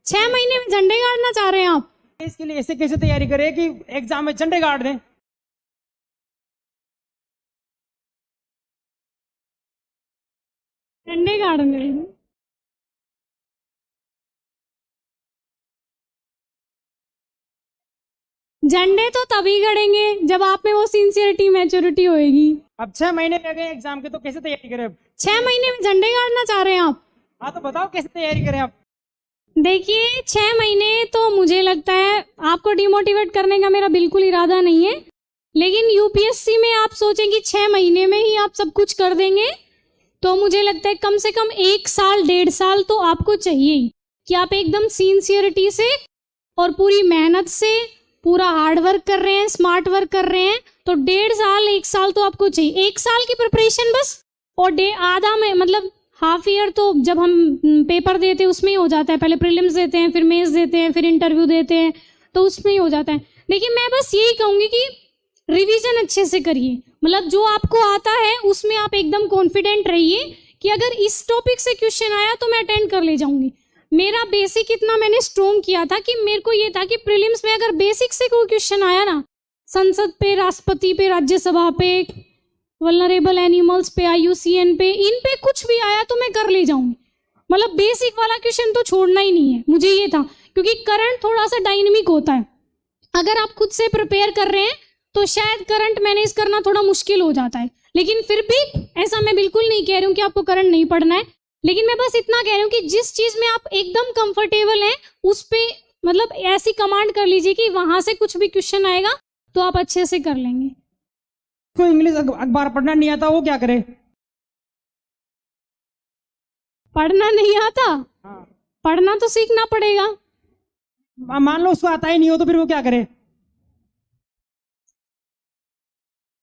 6 महीने में झंडे गाड़ना चाह रहे हैं आप? इसके लिए ऐसे कैसे तैयारी करें कि एग्जाम में झंडे गाड़ दें? झंडे गाड़ने झंडे तो तभी गड़ेंगे जब आप में वो सिंसियरिटी मैच्योरिटी होएगी। अब 6 महीने लगे एग्जाम के, तो कैसे तैयारी करें अब? 6 महीने में झंडे गाड़ना चाह रहे हैं आप? हाँ तो बताओ कैसे तैयारी करें आप? देखिए 6 महीने तो मुझे लगता है आपको डिमोटिवेट करने का मेरा बिल्कुल इरादा नहीं है, लेकिन यूपीएससी में आप सोचें कि 6 महीने में ही आप सब कुछ कर देंगे, तो मुझे लगता है कम से कम 1 साल 1.5 साल तो आपको चाहिए ही, कि आप एकदम सिंसियरिटी से और पूरी मेहनत से पूरा हार्ड वर्क कर रहे हैं, स्मार्ट वर्क कर रहे हैं, तो 1.5 साल 1 साल तो आपको चाहिए। 1 साल की प्रिपरेशन बस, और आधा में मतलब हाफ ईयर तो जब हम पेपर देते हैं उसमें ही हो जाता है। पहले प्रीलिम्स देते हैं, फिर मेंस देते हैं, फिर इंटरव्यू देते हैं, तो उसमें ही हो जाता है। देखिए मैं बस यही कहूँगी कि रिवीजन अच्छे से करिए, मतलब जो आपको आता है उसमें आप एकदम कॉन्फिडेंट रहिए कि अगर इस टॉपिक से क्वेश्चन आया तो मैं अटेंड कर ले जाऊंगी। मेरा बेसिक इतना मैंने स्ट्रॉन्ग किया था कि मेरे को ये था कि प्रीलिम्स में अगर बेसिक से कोई क्वेश्चन आया ना, संसद पे, राष्ट्रपति पे, राज्यसभा पे, वल्नरेबल एनिमल्स पे, IUCN पे, इन पे कुछ भी आया तो मैं कर ले जाऊंगी। मतलब बेसिक वाला क्वेश्चन तो छोड़ना ही नहीं है, मुझे ये था, क्योंकि करंट थोड़ा सा डायनेमिक होता है। अगर आप खुद से प्रिपेयर कर रहे हैं तो शायद करंट मैनेज करना थोड़ा मुश्किल हो जाता है, लेकिन फिर भी ऐसा मैं बिल्कुल नहीं कह रही हूँ कि आपको करंट नहीं पढ़ना है, लेकिन मैं बस इतना कह रही हूँ कि जिस चीज़ में आप एकदम कंफर्टेबल हैं उस पे मतलब ऐसी कमांड कर लीजिए कि वहां से कुछ भी क्वेश्चन आएगा तो आप अच्छे से कर लेंगे। कोई इंग्लिश अखबार पढ़ना नहीं आता, वो क्या करे? पढ़ना नहीं आता? हाँ। पढ़ना तो सीखना पड़ेगा। मान लो उसको आता ही नहीं हो तो फिर वो क्या करे?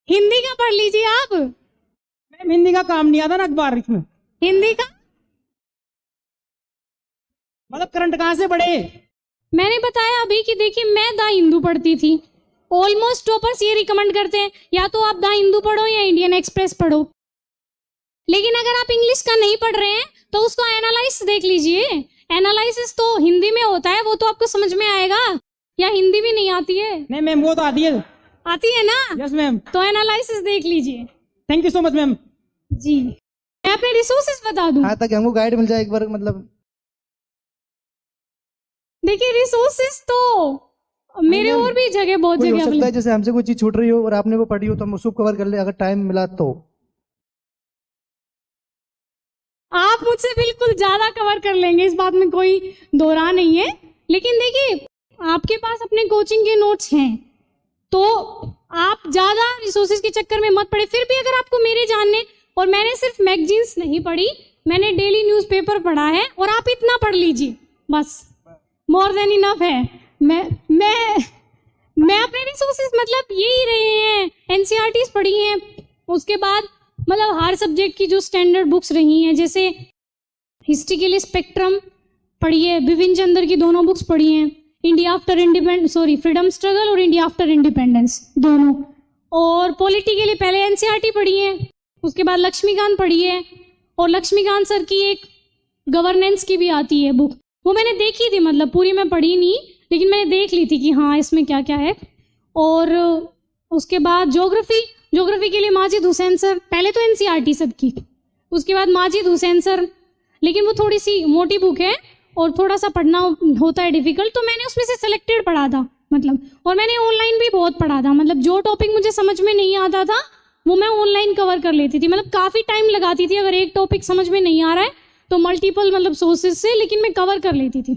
हिंदी का पढ़ लीजिए आप। मैम हिंदी का काम नहीं आता ना अखबार इसमें। हिंदी का मतलब करंट कहाँ से पढ़े? मैंने बताया अभी कि देखिए मैं द हिंदू पढ़ती थी, ऑलमोस्ट टॉपर्स ये रिकमेंड करते हैं या तो आप द हिंदू पढ़ो या इंडियन एक्सप्रेस पढ़ो, लेकिन अगर आप इंग्लिश का नहीं पढ़ रहे हैं तो उसको एनालाइज देख लीजिए। एनालिसिस तो हिंदी में होता है, वो तो आपको समझ में आएगा। या हिंदी भी नहीं आती है? नहीं मैम वो तो आती है। आती है ना? Yes ma'am. तो एनालिसिस देख लीजिए। Thank you so much ma'am. जी मैं अपने रिसोर्सेज बता दूं? हाँ, ताकि हमको गाइड मिल जाए एक बार। मतलब देखिए रिसोर्सेज तो मेरे और भी जगह बहुत कोई हो जगह सकता है जैसे हमसे कोई चीज छूट रही हो और आपने वो पढ़ी हो तो हम उसको कवर कर ले अगर टाइम मिला तो। आप मुझसे बिल्कुल ज्यादा कवर कर लेंगे, इस बात में कोई दोहरा नहीं है, लेकिन देखिए आपके पास अपने कोचिंग के नोट्स हैं तो आप ज्यादा रिसोर्सेज के चक्कर में मत पड़े। फिर भी अगर आपको मेरे जानने, और मैंने सिर्फ मैगजीन्स नहीं पढ़ी, मैंने डेली न्यूज़पेपर पढ़ा है, और आप इतना पढ़ लीजिए बस, मोर देन इनफ है। मैं अपने रिसोर्सेज मतलब यही रहे हैं, NCERTs पढ़ी हैं, उसके बाद मतलब हर सब्जेक्ट की जो स्टैंडर्ड बुक्स रही हैं, जैसे हिस्ट्री के लिए स्पेक्ट्रम पढ़ी है, बिपिन चंद्र की दोनों बुक्स पढ़ी हैं, इंडिया आफ्टर फ्रीडम स्ट्रगल और इंडिया आफ्टर इंडिपेंडेंस दोनों, और पॉलिटी के लिए पहले NCERT पढ़ी है, उसके बाद लक्ष्मीकांत पढ़ी है, और लक्ष्मीकांत सर की एक गवर्नेंस की भी आती है बुक, वो मैंने देखी थी, मतलब पूरी मैं पढ़ी नहीं लेकिन मैंने देख ली थी कि हाँ इसमें क्या क्या है। और उसके बाद ज्योग्राफी के लिए माजिद हुसैन सर, पहले तो NCERT सबकी, उसके बाद माजिद हुसैन सर, लेकिन वो थोड़ी सी मोटी बुक है और थोड़ा सा पढ़ना होता है डिफिकल्ट, तो मैंने उसमें से सेलेक्टेड पढ़ा था मतलब, और मैंने ऑनलाइन भी बहुत पढ़ा था, मतलब जो टॉपिक मुझे समझ में नहीं आता था वो मैं ऑनलाइन कवर कर लेती थी, मतलब काफ़ी टाइम लगाती थी। अगर एक टॉपिक समझ में नहीं आ रहा है तो मल्टीपल मतलब सोर्सेज से, लेकिन मैं कवर कर लेती थी।